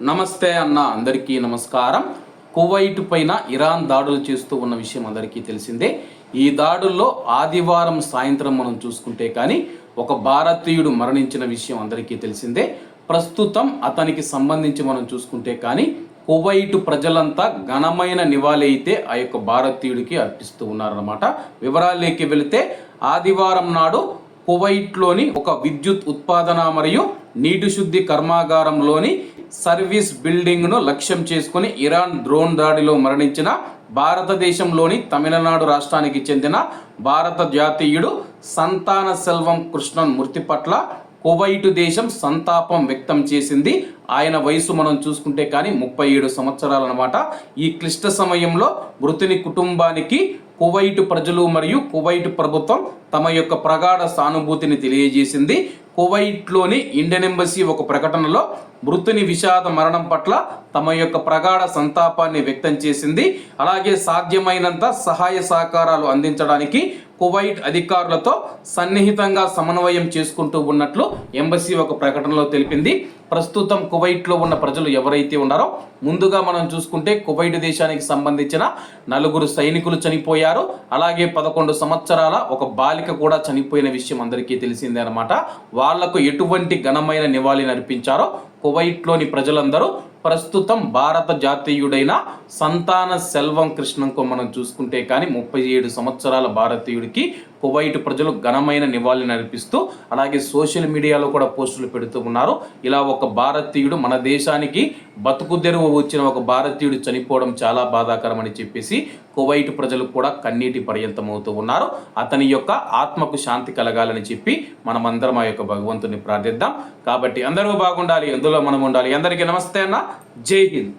నమస్తే అన్న, అందరికీ నమస్కారం. కువైట్ పైన ఇరాన్ దాడులు చేస్తూ ఉన్న విషయం అందరికీ తెలిసిందే. ఈ దాడుల్లో ఆదివారం సాయంత్రం మనం చూసుకుంటే కానీ ఒక భారతీయుడు మరణించిన విషయం అందరికీ తెలిసిందే. ప్రస్తుతం అతనికి సంబంధించి మనం చూసుకుంటే కానీ కువైట్ ప్రజలంతా ఘనమైన నివాళి అయితే ఆ యొక్క భారతీయుడికి అర్పిస్తూ ఉన్నారన్నమాట. వివరాల్లోకి వెళితే ఆదివారం నాడు కువైట్లోని ఒక విద్యుత్ ఉత్పాదన మరియు నీటి శుద్ధి కర్మాగారంలోని సర్వీస్ బిల్డింగ్ను లక్ష్యం చేసుకుని ఇరాన్ డ్రోన్ దాడిలో మరణించిన భారతదేశంలోని తమిళనాడు రాష్ట్రానికి చెందిన భారత జాతీయుడు సంతాన సెల్వం కృష్ణన్ మృతి పట్ల కువైట్ దేశం సంతాపం వ్యక్తం చేసింది. ఆయన వయసు మనం చూసుకుంటే కానీ 37 సంవత్సరాలు అన్నమాట. ఈ క్లిష్ట సమయంలో మృతుని కుటుంబానికి కువైట్ ప్రజలు మరియు కువైట్ ప్రభుత్వం తమ యొక్క ప్రగాఢ సానుభూతిని తెలియజేసింది. కువైట్లోని ఇండియన్ ఎంబసీ ఒక ప్రకటనలో మృతుని విషాద మరణం పట్ల తమ యొక్క ప్రగాఢ సంతాపాన్ని వ్యక్తం చేసింది. అలాగే సాధ్యమైనంత సహాయ సహకారాలు అందించడానికి కువైట్ అధికారులతో సన్నిహితంగా సమన్వయం చేసుకుంటూ ఉన్నట్లు ఎంబసీ ఒక ప్రకటనలో తెలిపింది. ప్రస్తుతం కువైట్లో ఉన్న ప్రజలు ఎవరైతే ఉన్నారో ముందుగా మనం చూసుకుంటే కువైట్ దేశానికి సంబంధించిన 4 సైనికులు చనిపోయారు. అలాగే 11 సంవత్సరాల ఒక బాలిక కూడా చనిపోయిన విషయం అందరికీ తెలిసిందే అనమాట. వాళ్లకు ఎటువంటి ఘనమైన నివాళిని అర్పించారో కువైట్లోని ప్రజలందరూ ప్రస్తుతం భారత జాతీయుడైన సంతాన సెల్వం కృష్ణన్కు మనం చూసుకుంటే కానీ 37 సంవత్సరాల భారతీయుడికి కువైట్ ప్రజలు ఘనమైన నివాళిని అర్పిస్తూ అలాగే సోషల్ మీడియాలో కూడా పోస్టులు పెడుతూ ఉన్నారు. ఇలా ఒక భారతీయుడు మన దేశానికి బతుకు తెరువు వచ్చిన ఒక భారతీయుడు చనిపోవడం చాలా బాధాకరమని చెప్పేసి కువైట్ ప్రజలు కూడా కన్నీటి పర్యంతం అవుతూ ఉన్నారు. అతని యొక్క ఆత్మకు శాంతి కలగాలని చెప్పి మనమందరం ఆ యొక్క భగవంతుని ప్రార్థిద్దాం. కాబట్టి అందరూ బాగుండాలి, అందులో మనం ఉండాలి. అందరికీ నమస్తే అన్న, జై హింద్.